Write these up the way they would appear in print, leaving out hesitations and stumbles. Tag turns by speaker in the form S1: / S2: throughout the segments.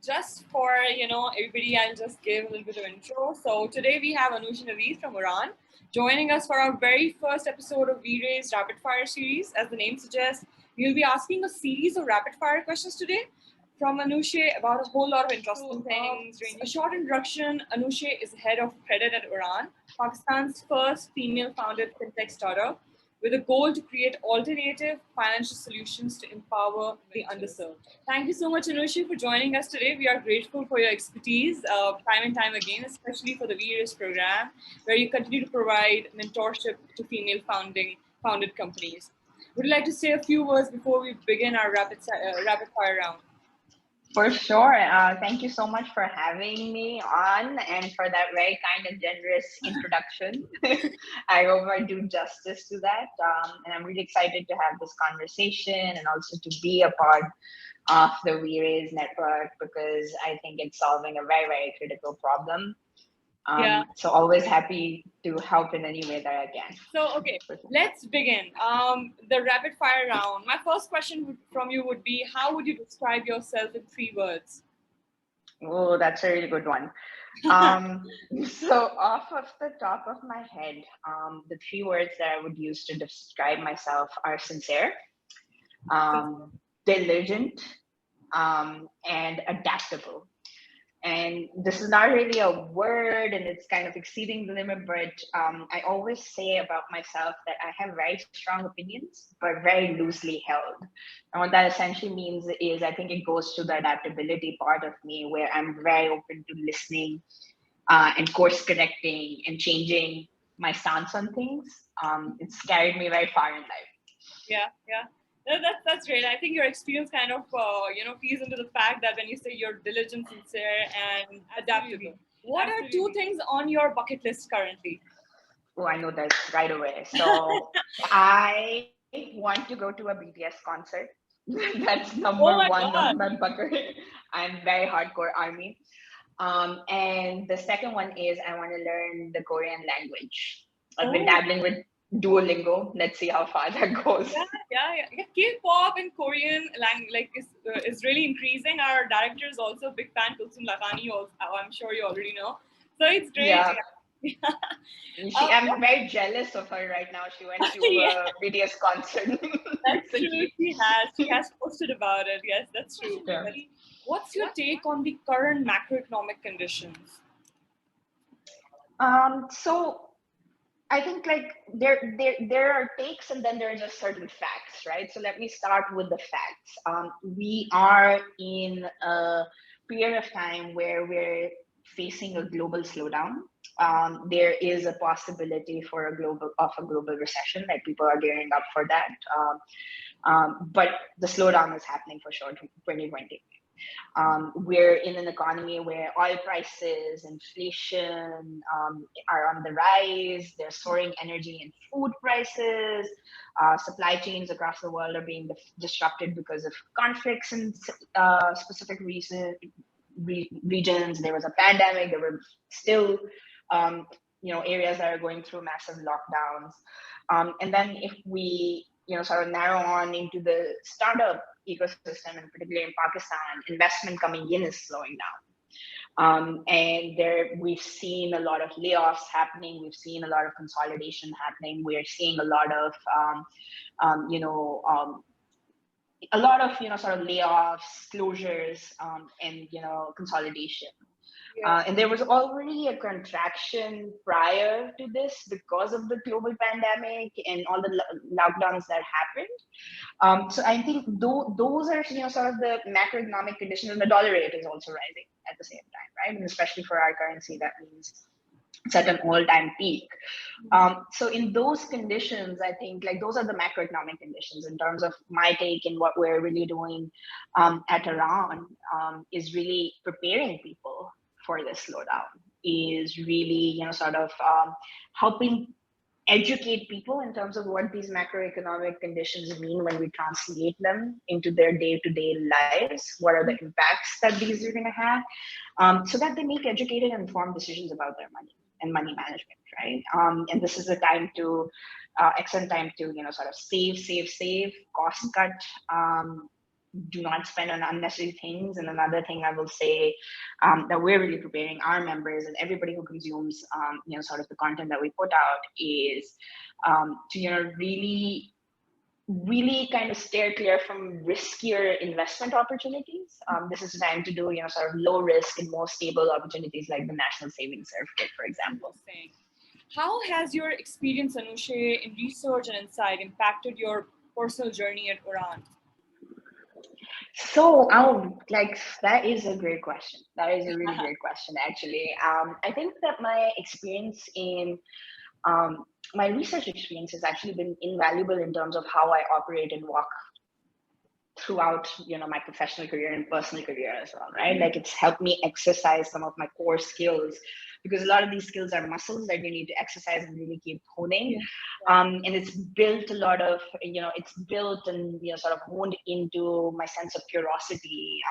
S1: just for, everybody, I'll just give a little bit of intro. So today we have Anusheh Naveed from Oraan joining us for our very first episode of WeRaise Rapid Fire series. As the name suggests, we'll be asking a series of rapid fire questions today from Anusheh about a whole lot of interesting things. A short introduction: Anusheh is head of credit at Oraan, Pakistan's first female-founded fintech startup, with a goal to create alternative financial solutions to empower the underserved. Thank you so much, Anusheh, for joining us today. We are grateful for your expertise time and time again, especially for the WeRaise program, where you continue to provide mentorship to female founded companies. Would you like to say a few words before we begin our rapid fire round?
S2: For sure. Thank you so much for having me on and for that very kind and generous introduction. I hope I do justice to that. And I'm really excited to have this conversation and also to be a part of the WeRaise network because I think it's solving a very, very critical problem. So always happy to help in any way that I can.
S1: So, okay, let's begin the rapid fire round. My first question from you would be, how would you describe yourself in 3 words?
S2: Oh, that's a really good one. So off of the top of my head, the 3 words that I would use to describe myself are sincere, diligent, and adaptable. And this is not really a word and it's kind of exceeding the limit, but I always say about myself that I have very strong opinions, but very loosely held. And what that essentially means is I think it goes to the adaptability part of me where I'm very open to listening and course correcting and changing my stance on things. It's carried me very far in life.
S1: Yeah. That's great. I think your experience kind of feeds into the fact that when you say you're diligent, sincere, and adaptable. What are 2 things on your bucket list currently?
S2: Oh, I know that right away. So I want to go to a BTS concert. That's number 1 on my bucket. I'm very hardcore ARMY. And the second one is I want to learn the Korean language. I've been dabbling with Duolingo. Let's see how far that goes.
S1: Yeah. K-pop and Korean language is really increasing. Our director is also a big fan, Kulsum Lakhani. I'm sure you already know. So it's great.
S2: Yeah. I'm very jealous of her right now. She went to a BTS concert.
S1: That's true. She has posted about it. Yes, that's true. Yeah. What's your take on the current macroeconomic conditions?
S2: So I think like there are takes and then there are just certain facts, right? So let me start with the facts. We are in a period of time where we're facing a global slowdown. There is a possibility for a global recession, like people are gearing up for that. But the slowdown is happening for sure, 2020. We're in an economy where oil prices, inflation are on the rise. There's soaring energy and food prices. Supply chains across the world are being disrupted because of conflicts in specific regions. There was a pandemic. There were still areas that are going through massive lockdowns. And then if we sort of narrow on into the startup ecosystem, and particularly in Pakistan, investment coming in is slowing down. And we've seen a lot of layoffs happening. We've seen a lot of consolidation happening. We're seeing a lot of, sort of layoffs, closures, and, consolidation. Yeah. And there was already a contraction prior to this because of the global pandemic and all the lockdowns that happened. So I think those are sort of the macroeconomic conditions, and the dollar rate is also rising at the same time, right? And especially for our currency, that means it's at an all-time peak. So in those conditions, I think like those are the macroeconomic conditions. In terms of my take and what we're really doing at Oraan is really preparing people for this slowdown, is really sort of helping educate people in terms of what these macroeconomic conditions mean when we translate them into their day-to-day lives. What are the impacts that these are going to have, so that they make educated and informed decisions about their money and money management, right? And this is a time to excellent time to sort of save, cost cut, do not spend on unnecessary things. And another thing I will say that we're really preparing our members and everybody who consumes, sort of the content that we put out is to, really kind of steer clear from riskier investment opportunities. This is time to do, sort of low risk and more stable opportunities like the National Savings Certificate, for example.
S1: How has your experience, Anusheh, in research and insight impacted your personal journey at Oraan?
S2: So, that is a great question. That is a really great question, actually. I think that my experience in my research experience has actually been invaluable in terms of how I operate and walk throughout, my professional career and personal career as well, right? Like it's helped me exercise some of my core skills, because a lot of these skills are muscles that you need to exercise and really keep honing. And it's built a lot of, it's built and, sort of honed into my sense of curiosity,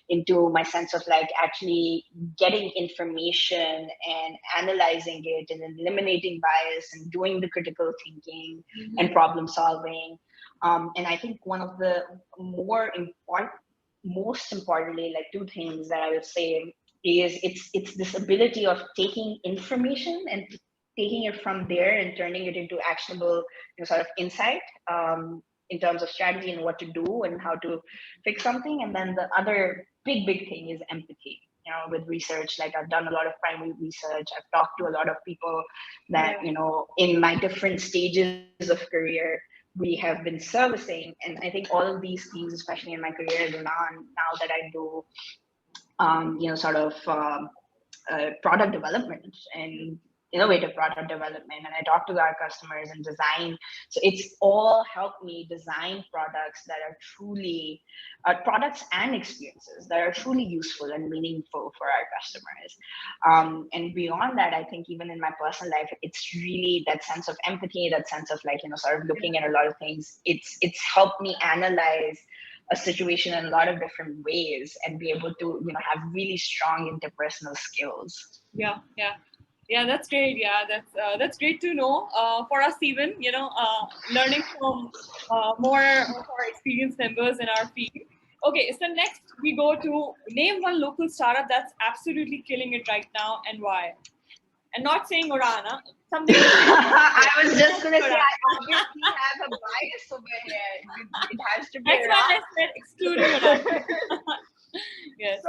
S2: into my sense of like actually getting information and analyzing it and eliminating bias and doing the critical thinking and problem solving. And I think one of the most importantly, like two things that I would say is it's this ability of taking information and taking it from there and turning it into actionable, sort of insight in terms of strategy and what to do and how to fix something. And then the other big thing is empathy. With research, like I've done a lot of primary research. I've talked to a lot of people that, in my different stages of career, we have been servicing. And I think all of these things, especially in my career at Oraan, now that I do, product development and innovative product development, and I talk to our customers and design. So it's all helped me design products that are truly products and experiences that are truly useful and meaningful for our customers. And beyond that, I think even in my personal life, it's really that sense of empathy, that sense of like, sort of looking at a lot of things. It's helped me analyze a situation in a lot of different ways and be able to, have really strong interpersonal skills.
S1: Yeah, that's great. Yeah, that's great to know for us even, learning from more of our experienced members in our field. Okay, so next we go to name one local startup that's absolutely killing it right now and why. And not saying Oraan, something.
S2: I was just going to say, I obviously have a bias over here. It has to be
S1: That's why I said excluding Oraan. Yes.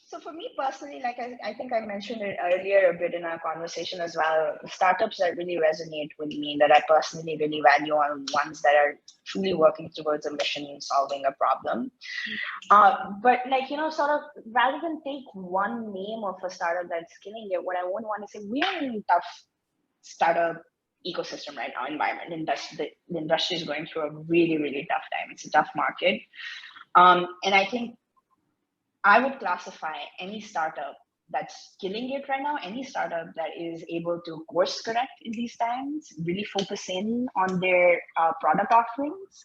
S2: So for me personally, like I think I mentioned it earlier a bit in our conversation as well, startups that really resonate with me, that I personally really value, are ones that are truly working towards a mission in solving a problem. But like, sort of rather than take one name of a startup that's killing it, what I would want to say, we are in a tough startup ecosystem right now, environment. The industry is going through a really tough time. It's a tough market. And I think I would classify any startup that's killing it right now, any startup that is able to course correct in these times, really focus in on their product offerings.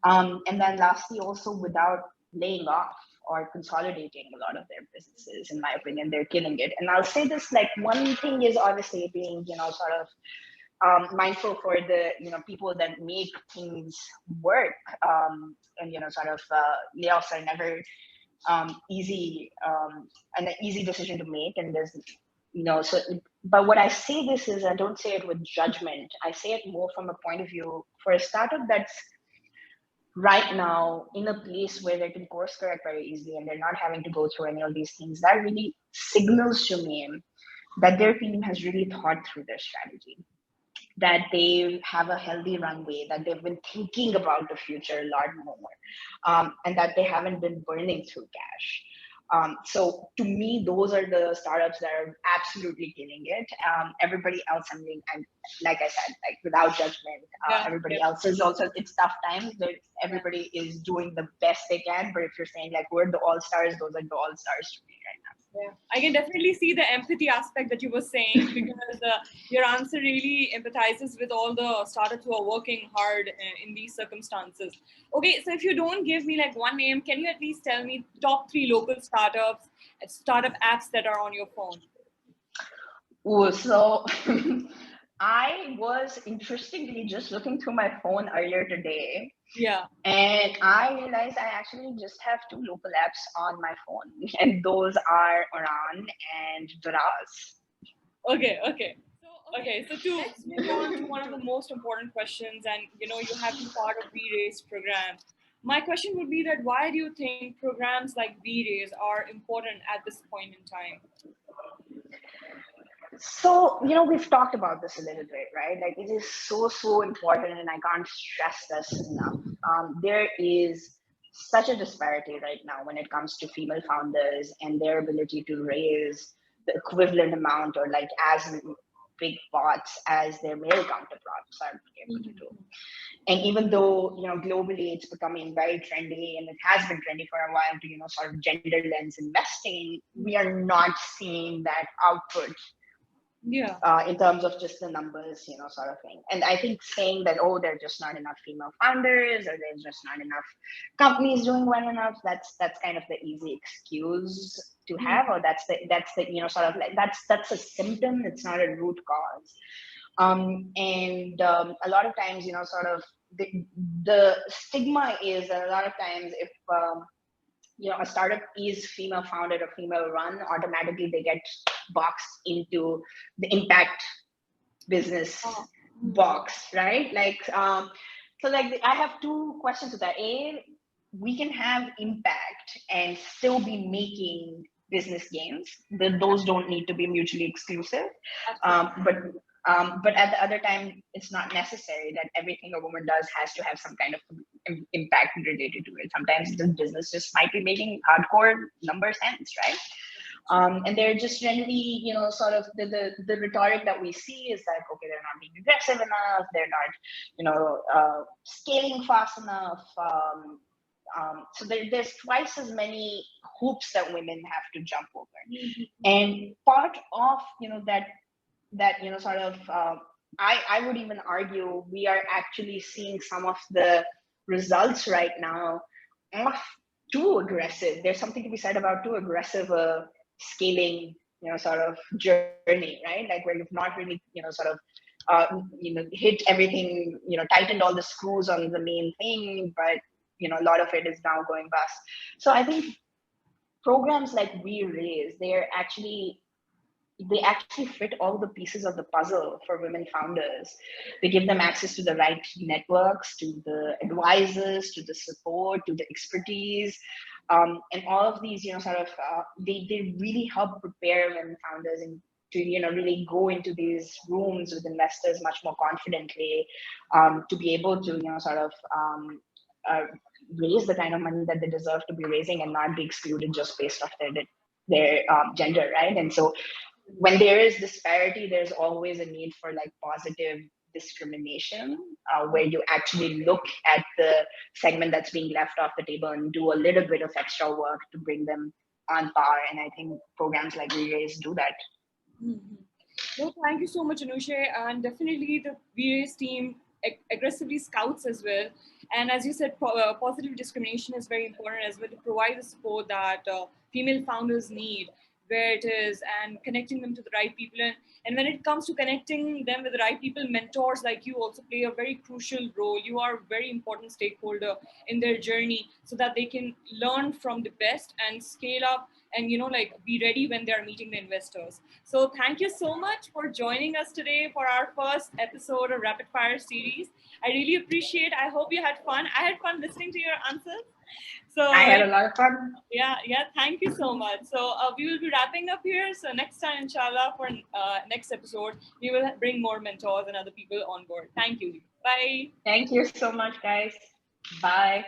S2: And then lastly, also without laying off or consolidating a lot of their businesses, in my opinion, they're killing it. And I'll say this, like one thing is obviously being, sort of mindful for the, people that make things work. And, sort of layoffs are never easy, and an easy decision to make. And there's, so, but what I say this is, I don't say it with judgment. I say it more from a point of view for a startup that's right now in a place where they can course correct very easily and they're not having to go through any of these things. That really signals to me that their team has really thought through their strategy, that they have a healthy runway, that they've been thinking about the future a lot more, and that they haven't been burning through cash. So to me, those are the startups that are absolutely killing it. Everybody else, I mean, and like I said, like without judgment, everybody else is also, it's tough times, but everybody is doing the best they can. But if you're saying like, we're the all-stars, those are the all-stars to me right now.
S1: Yeah, I can definitely see the empathy aspect that you were saying, because your answer really empathizes with all the startups who are working hard in these circumstances. Okay, so if you don't give me like one name, can you at least tell me top 3 local startups, startup apps that are on your phone?
S2: Oh, so I was interestingly just looking through my phone earlier today,
S1: Yeah.
S2: and I realized I actually just have two local apps on my phone, and those are Oraan and WeRaise.
S1: Okay. So let's move on to one of the most important questions, and you have been part of WeRaise program. My question would be that why do you think programs like WeRaise are important at this point in time?
S2: So, we've talked about this a little bit, right? Like, it is so important, and I can't stress this enough. There is such a disparity right now when it comes to female founders and their ability to raise the equivalent amount or like as big pots as their male counterparts are able to do. And even though, globally it's becoming very trendy, and it has been trendy for a while to, sort of gender lens investing, we are not seeing that output in terms of just the numbers, sort of thing. And I think saying that, oh, there are just not enough female founders, or there's just not enough companies doing well enough, that's kind of the easy excuse to have, or that's the sort of like that's a symptom. It's not a root cause. A lot of times, sort of the stigma is that a lot of times if a startup is female founded or female run, automatically they get boxed into the impact business box, right? Like, so like I have two questions to that. A, we can have impact and still be making business gains. Those don't need to be mutually exclusive. But at the other time, it's not necessary that everything a woman does has to have some kind of impact related to it. Sometimes the business just might be making hardcore number sense, right? And they're just generally, sort of the rhetoric that we see is like, okay, they're not being aggressive enough, they're not, scaling fast enough. So there's twice as many hoops that women have to jump over. And part of, that sort of I would even argue we are actually seeing some of the results right now of too aggressive. There's something to be said about too aggressive scaling, sort of journey, right? Like where you've not really, sort of, hit everything, tightened all the screws on the main thing, but a lot of it is now going bust. So I think programs like WeRaise, they actually fit all the pieces of the puzzle for women founders. They give them access to the right networks, to the advisors, to the support, to the expertise, and all of these, sort of, they really help prepare women founders and to really go into these rooms with investors much more confidently, to be able to sort of raise the kind of money that they deserve to be raising and not be excluded just based off their gender, right? And so when there is disparity, there's always a need for like positive discrimination, where you actually look at the segment that's being left off the table and do a little bit of extra work to bring them on par. And I think programs like WeRaise do that.
S1: No, thank you so much, Anusheh. And definitely the WeRaise team aggressively scouts as well. And as you said, positive discrimination is very important as well to provide the support that female founders need, where it is, and connecting them to the right people. And when it comes to connecting them with the right people, mentors like you also play a very crucial role. You are a very important stakeholder in their journey so that they can learn from the best and scale up and be ready when they are meeting the investors. So thank you so much for joining us today for our first episode of Rapid Fire series. I really appreciate. I hope you had fun. I had fun listening to your answers. So
S2: I had a lot of fun.
S1: Yeah. Thank you so much. So we will be wrapping up here. So next time, inshallah, for next episode, we will bring more mentors and other people on board. Thank you. Bye.
S2: Thank you so much, guys. Bye.